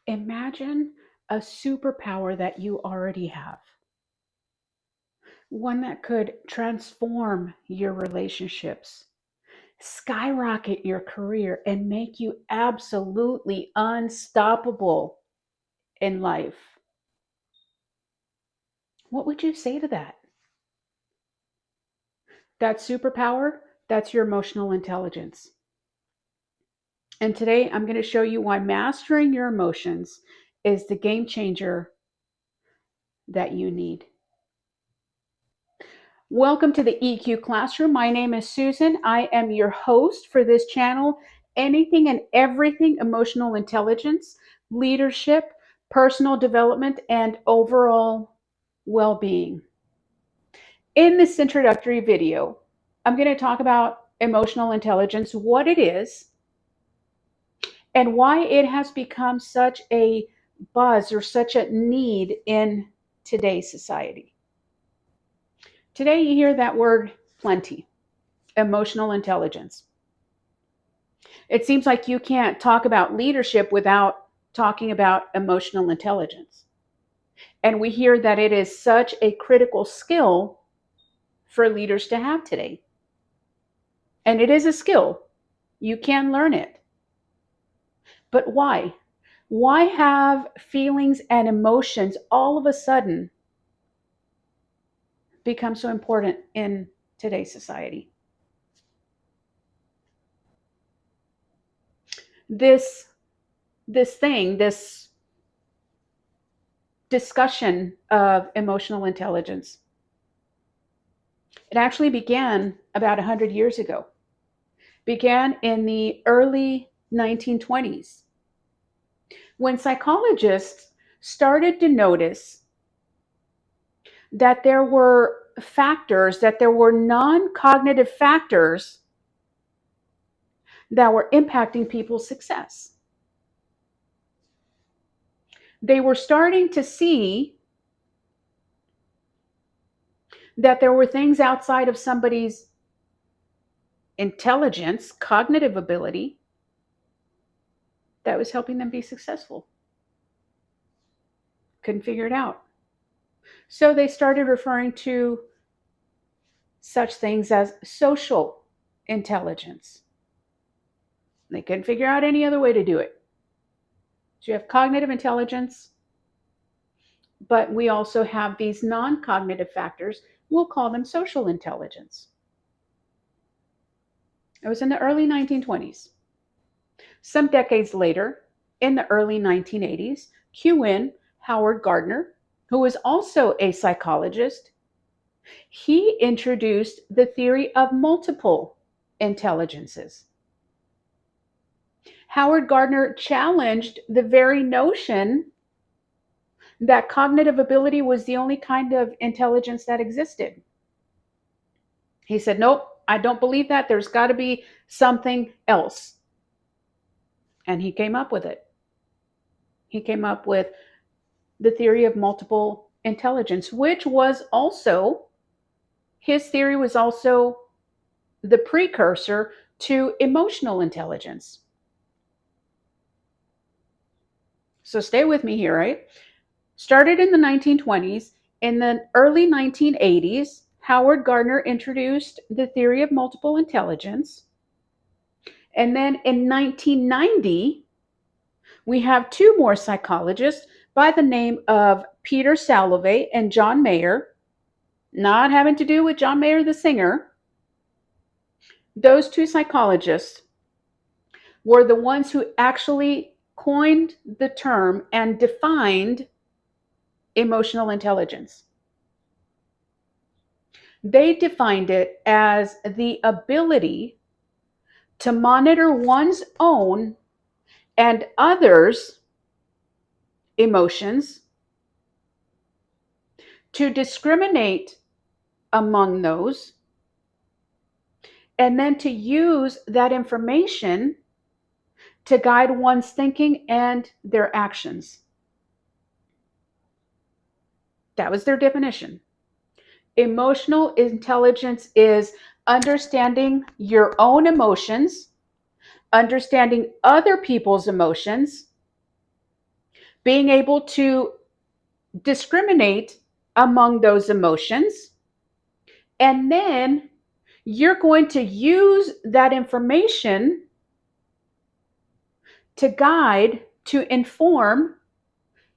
Imagine a superpower that you already have, one that could transform your relationships, skyrocket your career, and make you absolutely unstoppable in life. What would you say to that? That superpower, that's your emotional intelligence. And today I'm going to show you why mastering your emotions is the game changer that you need. Welcome to the EQ Classroom. My name is Susan. I am your host for this channel. Anything and everything emotional intelligence, leadership, personal development, and overall well being. In this introductory video, I'm going to talk about emotional intelligence, what it is, and why it has become such a buzz or such a need in today's society. Today, you hear that word plenty, emotional intelligence. It seems like you can't talk about leadership without talking about emotional intelligence. And we hear that it is such a critical skill for leaders to have today. And it is a skill. You can learn it. But why? Why have feelings and emotions all of a sudden become so important in today's society? This this discussion of emotional intelligence, it actually began about 100 years ago. Began in the early 1920s when psychologists started to notice that there were factors, that there were non-cognitive factors that were impacting people's success. They were starting to see that there were things outside of somebody's intelligence, cognitive ability, that was helping them be successful. Couldn't figure it out. So they started referring to such things as social intelligence. They couldn't figure out any other way to do it. So you have cognitive intelligence, but we also have these non cognitive factors. We'll call them social intelligence. It was in the early 1920s. Some decades later, in the early 1980s, QN Howard Gardner, who was also a psychologist, he introduced the theory of multiple intelligences. Howard Gardner challenged the very notion that cognitive ability was the only kind of intelligence that existed. He said, nope, I don't believe that. There's got to be something else. And he came up with it. He came up with the theory of multiple intelligence, which was also, his theory was also the precursor to emotional intelligence. So stay with me here, right? Started in the 1920s. In the early 1980s, Howard Gardner introduced the theory of multiple intelligence. And then in 1990, we have two more psychologists by the name of Peter Salovey and John Mayer, not having to do with John Mayer the singer. Those two psychologists were the ones who actually coined the term and defined emotional intelligence. They defined it as the ability to monitor one's own and others' emotions, to discriminate among those, and then to use that information to guide one's thinking and their actions. That was their definition. Emotional intelligence is understanding your own emotions, understanding other people's emotions, being able to discriminate among those emotions. And then you're going to use that information to guide, to inform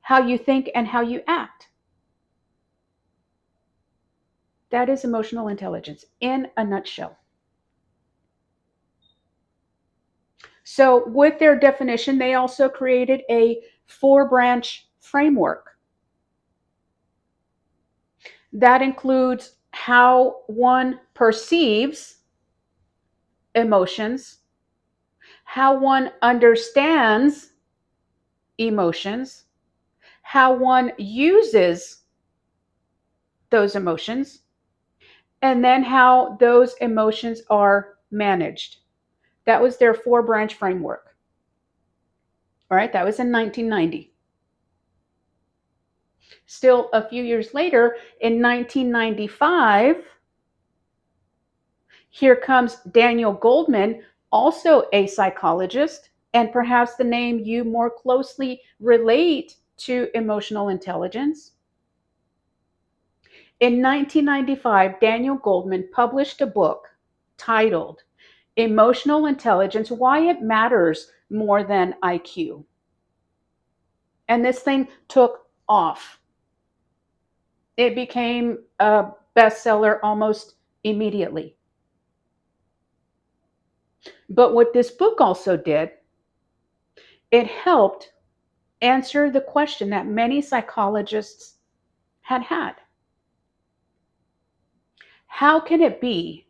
how you think and how you act. That is emotional intelligence in a nutshell. So, with their definition, they also created a 4 branch framework that includes how one perceives emotions, how one understands emotions, how one uses those emotions, and then how those emotions are managed. That was their 4 branch framework. All right, that was in 1990. Still, a few years later, in 1995, here comes Daniel Goldman, also a psychologist, and perhaps the name you more closely relate to emotional intelligence. In 1995, Daniel Goldman published a book titled Emotional Intelligence: Why It Matters More Than IQ. And this thing took off. It became a bestseller almost immediately. But what this book also did, it helped answer the question that many psychologists had had. How can it be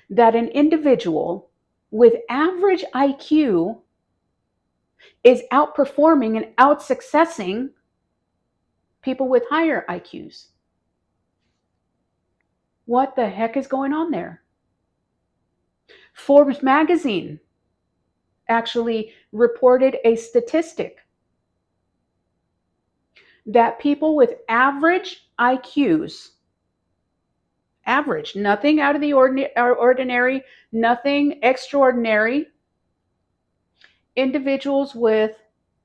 that an individual with average IQ is outperforming and outsuccessing people with higher IQs? What the heck is going on there? Forbes magazine actually reported a statistic that people with average IQs, average, nothing out of the ordinary, nothing extraordinary, individuals with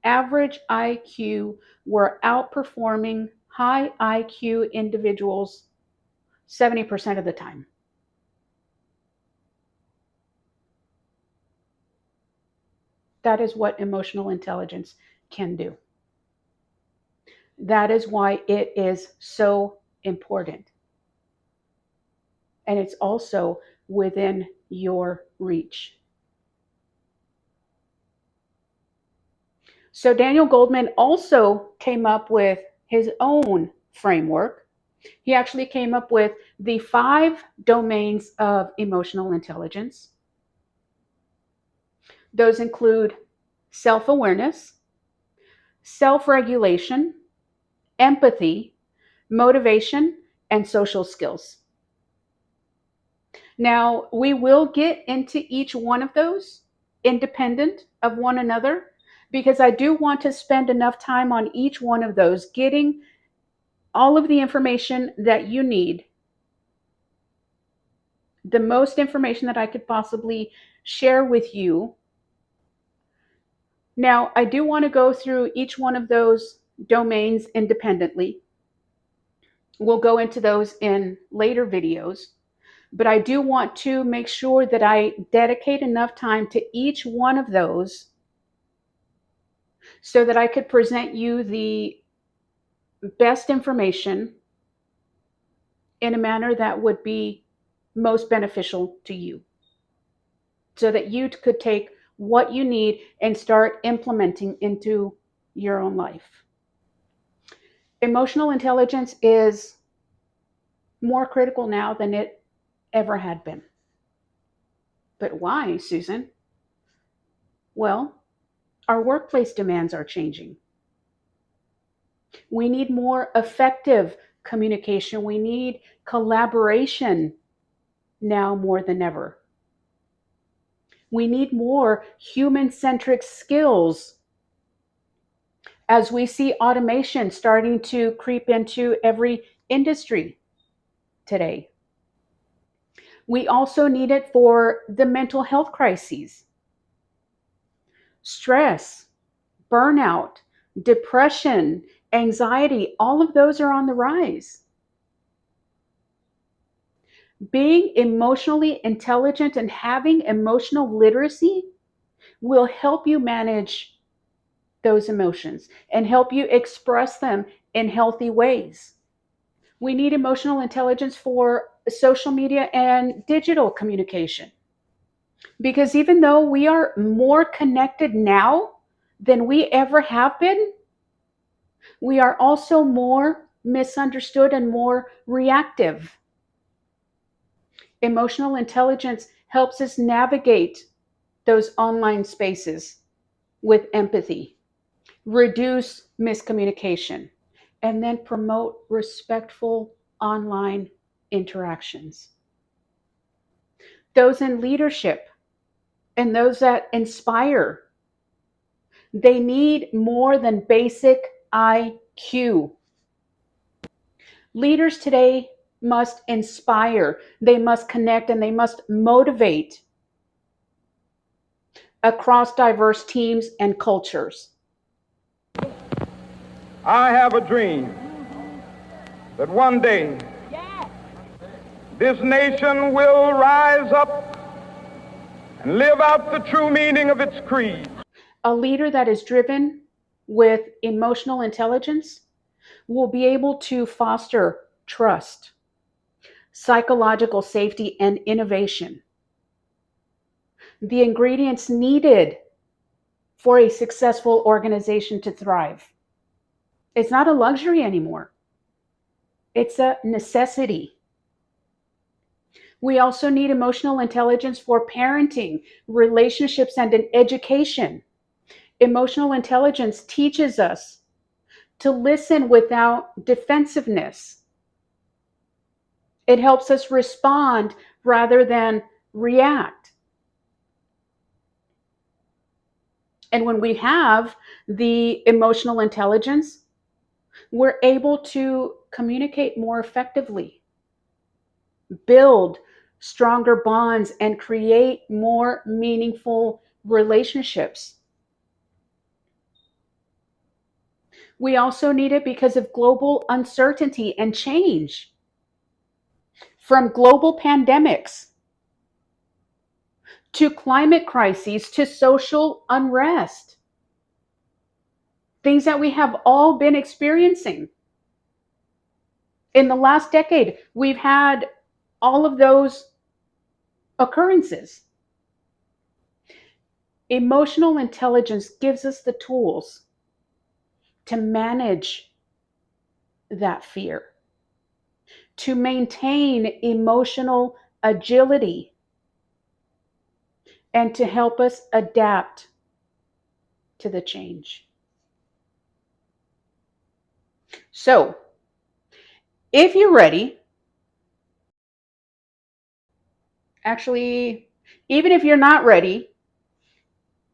average IQ were outperforming high IQ individuals 70% of the time. That is what emotional intelligence can do. That is why it is so important. And it's also within your reach. So Daniel Goldman also came up with his own framework. He actually came up with the 5 domains of emotional intelligence. Those include self awareness, self regulation, empathy, motivation, and social skills. Now, we will get into each one of those independent of one another because I do want to spend enough time on each one of those, getting all of the information that you need, the most information that I could possibly share with you. Now, I do want to go through each one of those domains independently. We'll go into those in later videos, but I do want to make sure that I dedicate enough time to each one of those so that I could present you the best information in a manner that would be most beneficial to you, so that you could take what you need and start implementing into your own life. Emotional intelligence is more critical now than it ever had been. But why, Susan? Well, our workplace demands are changing. We need more effective communication. We need collaboration now more than ever. We need more human centric skills as we see automation starting to creep into every industry today. We also need it for the mental health crises, stress, burnout, depression, anxiety, all of those are on the rise. Being emotionally intelligent and having emotional literacy will help you manage those emotions and help you express them in healthy ways. We need emotional intelligence for social media and digital communication because even though we are more connected now than we ever have been, we are also more misunderstood and more reactive. Emotional intelligence helps us navigate those online spaces with empathy, reduce miscommunication, and then promote respectful online interactions. Those in leadership and those that inspire, they need more than basic IQ. Leaders today must inspire, they must connect, and they must motivate across diverse teams and cultures. I have a dream that one day this nation will rise up and live out the true meaning of its creed. A leader that is driven with emotional intelligence will be able to foster trust, psychological safety, and innovation. The ingredients needed for a successful organization to thrive. It's not a luxury anymore, it's a necessity. We also need emotional intelligence for parenting, relationships, and in education. Emotional intelligence teaches us to listen without defensiveness. It helps us respond rather than react. And when we have the emotional intelligence, we're able to communicate more effectively, build stronger bonds, and create more meaningful relationships. We also need it because of global uncertainty and change. From global pandemics to climate crises to social unrest, things that we have all been experiencing. In the last decade, we've had all of those occurrences. Emotional intelligence gives us the tools to manage that fear, to maintain emotional agility, and to help us adapt to the change. So, if you're ready, actually, even if you're not ready,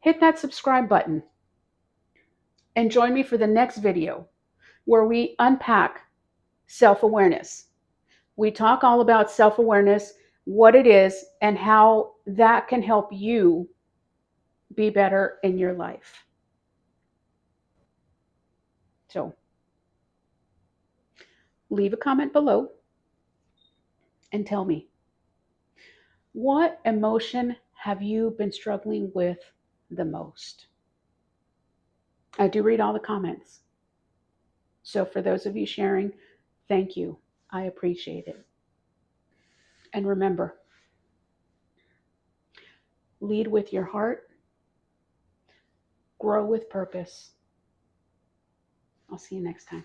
hit that subscribe button and join me for the next video where we unpack self-awareness. We talk all about self-awareness, what it is, and how that can help you be better in your life. So, leave a comment below and tell me, what emotion have you been struggling with the most? I do read all the comments. So for those of you sharing, thank you. I appreciate it. And remember, lead with your heart, grow with purpose. I'll see you next time.